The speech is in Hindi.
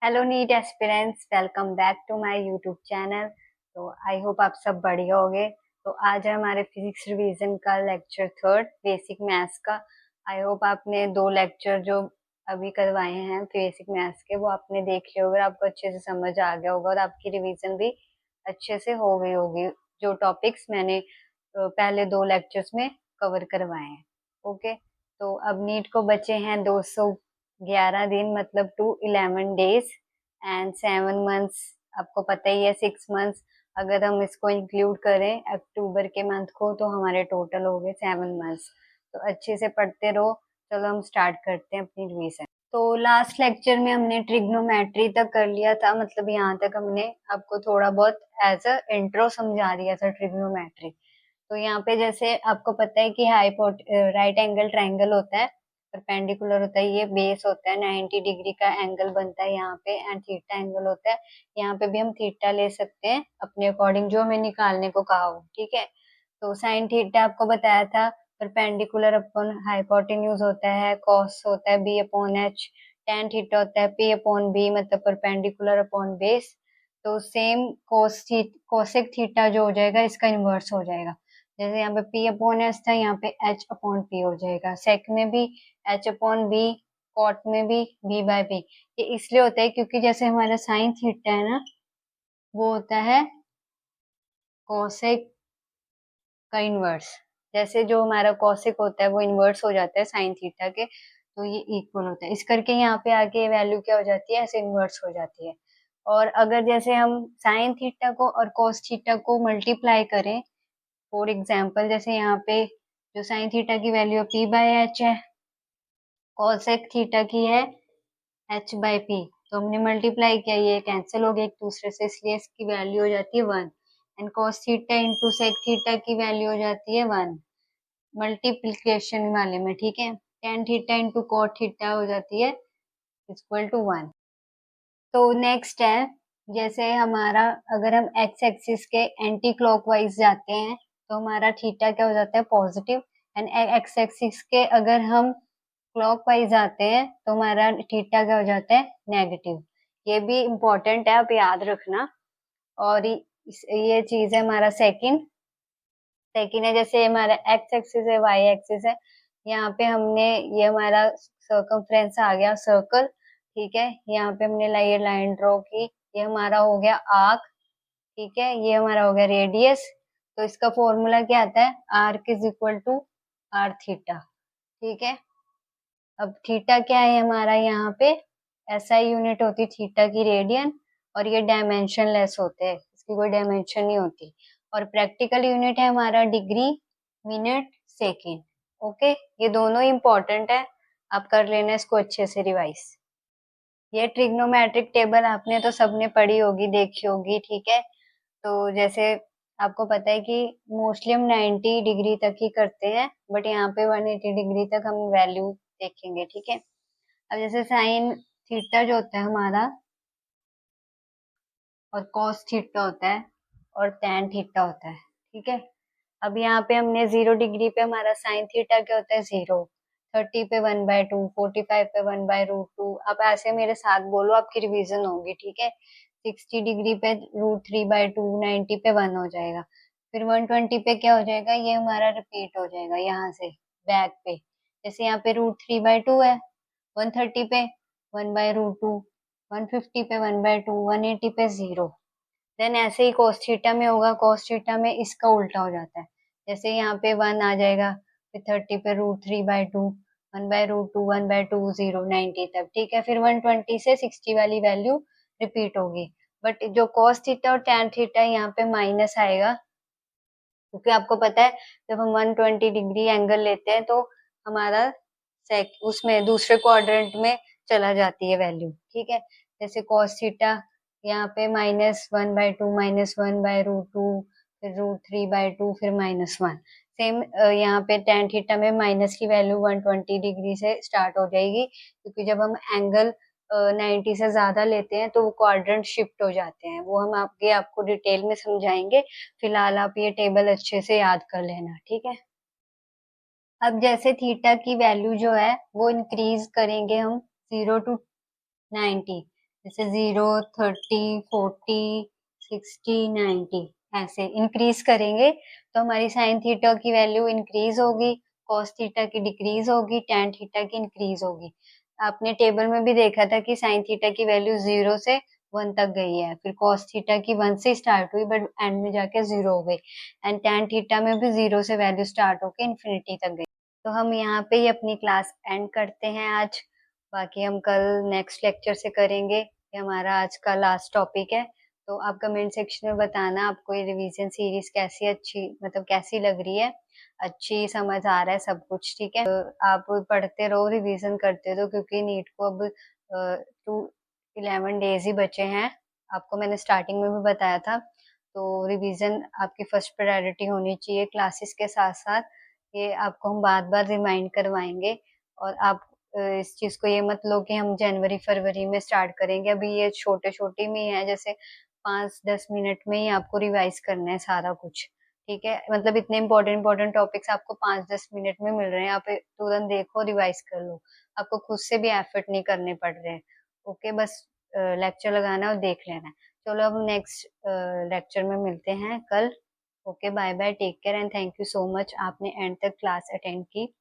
Hello NEET aspirants, welcome back to my YouTube channel. तो आई होप आप सब बढ़िया होंगे। तो आज है हमारे फिजिक्स रिवीजन का लेक्चर थर्ड, बेसिक मैथ्स का। आई होप आपने दो लेक्चर जो अभी करवाए हैं बेसिक मैथ्स के वो आपने देख लिए होंगे, आपको अच्छे से समझ आ गया होगा और आपकी रिवीजन भी अच्छे से हो गई होगी जो टॉपिक्स मैंने पहले दो लेक्चर्स में कवर करवाए हैं। ओके, तो अब नीट को बचे हैं 211 दिन, मतलब 211 डेज एंड 7 मंथ्स। आपको पता ही है 6 मंथ्स, अगर हम इसको इंक्लूड करें अक्टूबर के मंथ को तो हमारे टोटल हो गए 7 मंथ्स। तो अच्छे से पढ़ते रहो। चलो हम स्टार्ट करते हैं अपनी रिवीजन। तो लास्ट लेक्चर में हमने ट्रिग्नोमेट्री तक कर लिया था, मतलब यहाँ तक हमने आपको थोड़ा बहुत एज अ इंट्रो समझा दिया था ट्रिग्नोमेट्री। तो यहाँ पे जैसे आपको पता है कि राइट एंगल ट्रायंगल होता है, परपेंडिकुलर होता है, ये बेस होता है, 90 डिग्री का एंगल बनता है यहाँ पे, एंड थीटा एंगल होता है। यहाँ पे भी हम थीटा ले सकते हैं अपने अकॉर्डिंग, जो हमें निकालने को कहा हो। ठीक है, तो साइन थीटा आपको बताया था, परपेंडिकुलर अपॉन हाइपोटेन्यूज होता है, कॉस होता है B upon H, tan theta होता है पी अपॉन बी, मतलब परपेंडिकुलर अपॉन बेस। तो सेम कोसेक थीटा जो हो जाएगा इसका इन्वर्स हो जाएगा। जैसे यहाँ पे P अपॉन एस था, यहाँ पे H अपॉन P हो जाएगा। सेक में भी H अपॉन बी, कॉट में भी B बाय P। ये इसलिए होता है क्योंकि जैसे हमारा साइन थीटा है ना, वो होता है कोसेक का इन्वर्स। जैसे जो हमारा कोसेक होता है वो इन्वर्स हो जाता है साइन थीटा के, तो ये इक्वल होता है। इस करके यहाँ पे आके वैल्यू क्या हो जाती है, ऐसे इन्वर्स हो जाती है। और अगर जैसे हम साइन थीटा को और कोस थीटा को मल्टीप्लाई करें, फॉर एग्जाम्पल जैसे यहाँ पे जो साइन थीटा की वैल्यू P बाय एच है, कॉसेक थीटा की है H बाय P, तो हमने मल्टीप्लाई किया, ये कैंसिल हो गया एक दूसरे से, इसलिए इसकी वैल्यू हो जाती है 1। And cos theta into sec theta की वैल्यू हो जाती है 1 मल्टीप्लीकेशन वाले में। ठीक है, tan theta into cot theta हो जाती है इक्वल टू 1। तो नेक्स्ट है, जैसे हमारा अगर हम एक्स एक्सिस के एंटी क्लॉकवाइज जाते हैं तो हमारा थीटा क्या हो जाता है, पॉजिटिव। एंड एक्स एक्सिस के अगर हम क्लॉकवाइज आते हैं तो हमारा थीटा क्या हो जाता है, नेगेटिव। ये भी इम्पोर्टेंट है, आप याद रखना। और ये चीज है हमारा सेकंड। सेकंड है जैसे हमारा एक्स एक्सिस है, वाई एक्सिस है, यहाँ पे हमने ये हमारा सर्कमफ्रेंस आ गया सर्कल। ठीक है, यहाँ पे हमने ये लाइन ड्रॉ की, ये हमारा हो गया आर्क। ठीक है, ये हमारा हो गया रेडियस। तो इसका फॉर्मूला क्या आता है, arc is equal to R theta. ठीक है, अब थीटा क्या है हमारा, यहाँ पे एसआई यूनिट होती थीटा की रेडियन, और ये डायमेंशन लेस होते हैं, इसकी कोई डायमेंशन नहीं होती। और प्रैक्टिकल यूनिट है हमारा डिग्री, मिनट, सेकेंड। ओके, ये दोनों इंपॉर्टेंट है, आप कर लेना इसको अच्छे से रिवाइज। ये ट्रिग्नोमेट्रिक टेबल आपने तो सबने पढ़ी होगी, देखी होगी। ठीक है, तो जैसे आपको पता है कि मोस्टली हम 90 डिग्री तक ही करते हैं, बट यहाँ पे 180 डिग्री तक हम वैल्यू देखेंगे। ठीक है, अब जैसे साइन थीटा जो होता है हमारा, और कॉस थीटा होता है, और टैन थीटा होता है। ठीक है, अब यहाँ पे हमने 0 डिग्री पे हमारा साइन थीटा क्या होता है, 0। 30 पे 1/2, 45 पे 1/√2। आप ऐसे मेरे साथ बोलो, आपकी रिवीजन होगी। ठीक है, 60 डिग्री पे √3/2, 90 पे 1 हो जाएगा। फिर 120 पे क्या हो जाएगा, ये हमारा रिपीट हो जाएगा यहाँ से बैक पे। जैसे यहाँ पे √3/2 है, 130 पे 1/√2, 150 पे 1/2, 180 पे 0। देन ऐसे ही cos थीटा में होगा, cos थीटा में इसका उल्टा हो जाता है। जैसे यहाँ पे 1 आ जाएगा, फिर 30 पे √3/2, 1/√2, 1/2, 0, 90 तक। ठीक है, फिर 120 से 60 वाली वैल्यू रिपीट होगी। बट जो cos थीटा और tan थीटा यहाँ पे माइनस आएगा, क्योंकि आपको पता है जब हम 120 डिग्री एंगल लेते हैं तो हमारा उसमें दूसरे क्वाड्रेंट में चला जाती है वैल्यू। ठीक है, जैसे cos थीटा यहाँ पे -1/2, -1/√2, फिर √3/2, फिर -1। सेम यहाँ पे tan थीटा में माइनस की वैल्यू 120 डिग्री से स्टार्ट हो जाएगी, क्योंकि जब हम एंगल 90 से ज्यादा लेते हैं तो वो क्वाड्रेंट शिफ्ट हो जाते हैं, वो हम आगे आपको डिटेल में समझाएंगे। फिलहाल आप ये टेबल अच्छे से याद कर लेना। ठीक है, अब जैसे थीटा की वैल्यू जो है वो इंक्रीज करेंगे हम 0 to 90। जैसे 0, 30, 40, 60, 90 ऐसे इंक्रीज करेंगे तो हमारी साइन थीटा की वैल्यू इंक्रीज होगी, कॉस थीटा की डिक्रीज होगी, टैन थीटा की इंक्रीज होगी। आपने टेबल में भी देखा था कि साइन थीटा की वैल्यू 0 से 1 तक गई है, फिर कॉस थीटा की 1 से स्टार्ट हुई बट एंड में जाके 0 हो गई, एंड टैन थीटा में भी 0 से वैल्यू स्टार्ट होके इन्फिनिटी तक गई। तो हम यहाँ पे ही अपनी क्लास एंड करते हैं आज। बाकी हम कल नेक्स्ट लेक्चर से करेंगे। ये हमारा आज का लास्ट टॉपिक है। तो आप कमेंट सेक्शन में बताना आपको ये रिवीजन सीरीज कैसी अच्छी मतलब कैसी लग रही है, अच्छी समझ आ रहा है सब कुछ, ठीक है। तो आप पढ़ते रहो, रिवीजन करते रहो, क्योंकि नीट को अब 11 डेज ही बचे हैं। आपको मैंने स्टार्टिंग में भी बताया था। तो रिवीजन आपकी फर्स्ट प्रायोरिटी होनी चाहिए क्लासेस के साथ साथ। ये आपको हम बार बार रिमाइंड करवाएंगे। और आप इस चीज को ये मत लो कि हम जनवरी फरवरी में स्टार्ट करेंगे, अभी ये छोटे छोटे में ही है, जैसे 5-10 मिनट में ही आपको रिवाइज करना है सारा कुछ, ठीक है। मतलब इतने इंपॉर्टेंट इंपॉर्टेंट टॉपिक्स आपको 5-10 मिनट में मिल रहे हैं, आप तुरंत देखो रिवाइज कर लो, आपको खुद से भी एफर्ट नहीं करने पड़ रहे हैं। ओके, बस लेक्चर लगाना है और देख लेना है। चलो अब नेक्स्ट लेक्चर में मिलते हैं कल। Okay, bye bye, take care and thank you so much आपने एंड तक क्लास अटेंड की।